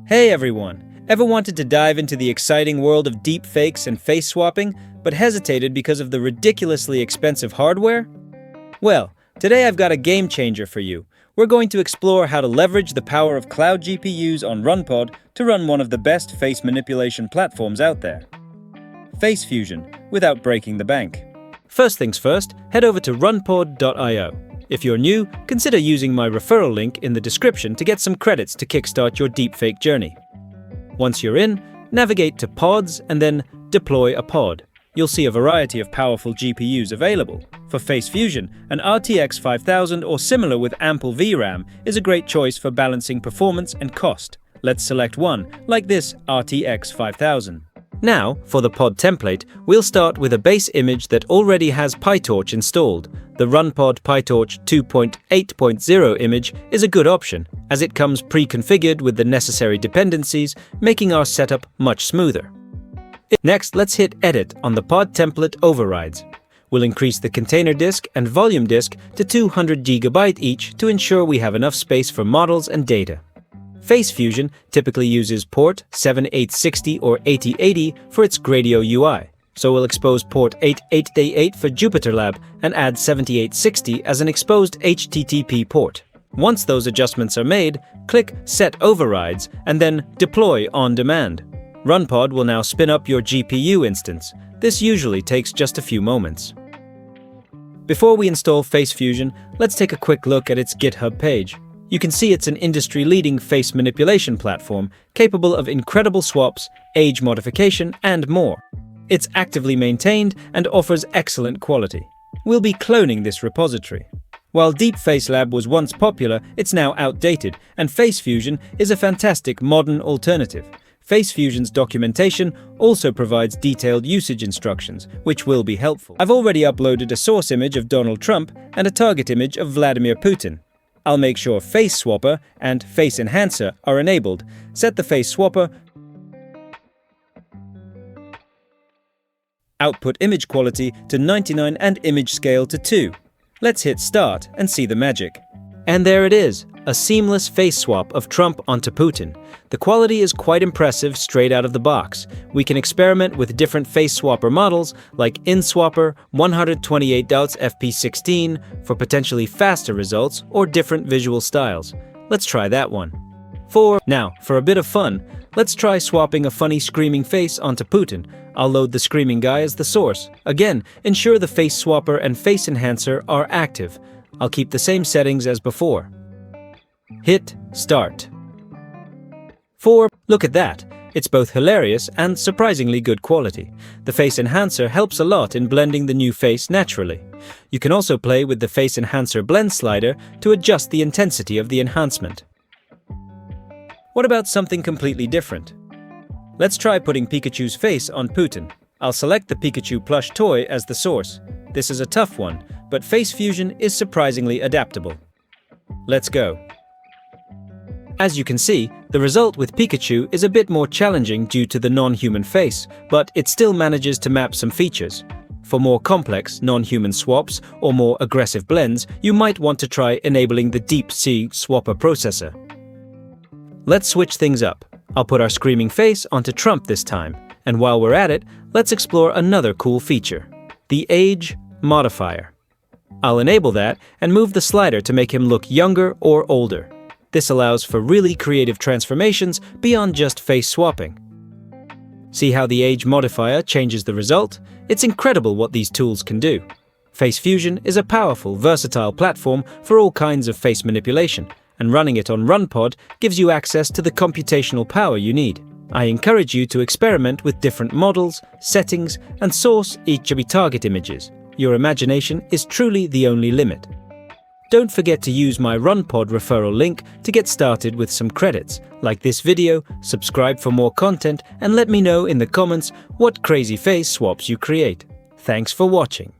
Hey everyone! Ever wanted to dive into the exciting world of deepfakes and face swapping, but hesitated because of the ridiculously expensive hardware? Well, today I've got a game changer for you. We're going to explore how to leverage the power of cloud GPUs on Runpod to run one of the best face manipulation platforms out there. FaceFusion, without breaking the bank. First things first, head over to runpod.io. If you're new, consider using my referral link in the description to get some credits to kickstart your deepfake journey. Once you're in, navigate to Pods and then Deploy a Pod. You'll see a variety of powerful GPUs available. For FaceFusion, an RTX 5000 or similar with ample VRAM is a great choice for balancing performance and cost. Let's select one, like this RTX 5000. Now, for the pod template, we'll start with a base image that already has PyTorch installed. The Runpod PyTorch 2.8.0 image is a good option, as it comes pre-configured with the necessary dependencies, making our setup much smoother. Next, let's hit Edit on the pod template overrides. We'll increase the container disk and volume disk to 200 GB each to ensure we have enough space for models and data. FaceFusion typically uses port 7860 or 8080 for its Gradio UI, so we'll expose port 8888 for JupyterLab and add 7860 as an exposed HTTP port. Once those adjustments are made, click Set Overrides and then Deploy on Demand. Runpod will now spin up your GPU instance. This usually takes just a few moments. Before we install FaceFusion, let's take a quick look at its GitHub page. You can see it's an industry-leading face manipulation platform capable of incredible swaps, age modification, and more. It's actively maintained and offers excellent quality. We'll be cloning this repository. While DeepFaceLab was once popular, it's now outdated, and FaceFusion is a fantastic modern alternative. FaceFusion's documentation also provides detailed usage instructions, which will be helpful. I've already uploaded a source image of Donald Trump and a target image of Vladimir Putin. I'll make sure Face Swapper and Face Enhancer are enabled. Set the Face Swapper output image quality to 99 and image scale to 2. Let's hit Start and see the magic. And there it is, a seamless face swap of Trump onto Putin. The quality is quite impressive straight out of the box. We can experiment with different face swapper models like InSwapper 128 FP16 for potentially faster results or different visual styles. Let's try that one. Now, for a bit of fun, let's try swapping a funny screaming face onto Putin. I'll load the screaming guy as the source. Again, ensure the face swapper and face enhancer are active. I'll keep the same settings as before. Hit Start. Look at that! It's both hilarious and surprisingly good quality. The face enhancer helps a lot in blending the new face naturally. You can also play with the face enhancer blend slider to adjust the intensity of the enhancement. What about something completely different? Let's try putting Pikachu's face on Putin. I'll select the Pikachu plush toy as the source. This is a tough one, but FaceFusion is surprisingly adaptable. Let's go. As you can see, the result with Pikachu is a bit more challenging due to the non-human face, but it still manages to map some features. For more complex, non-human swaps or more aggressive blends, you might want to try enabling the DeepSeek swapper processor. Let's switch things up. I'll put our screaming face onto Trump this time, and while we're at it, let's explore another cool feature, the age modifier. I'll enable that and move the slider to make him look younger or older. This allows for really creative transformations beyond just face swapping. See how the age modifier changes the result? It's incredible what these tools can do. FaceFusion is a powerful, versatile platform for all kinds of face manipulation, and running it on Runpod gives you access to the computational power you need. I encourage you to experiment with different models, settings, and source each target images. Your imagination is truly the only limit. Don't forget to use my Runpod referral link to get started with some credits. Like this video, subscribe for more content, and let me know in the comments what crazy face swaps you create. Thanks for watching.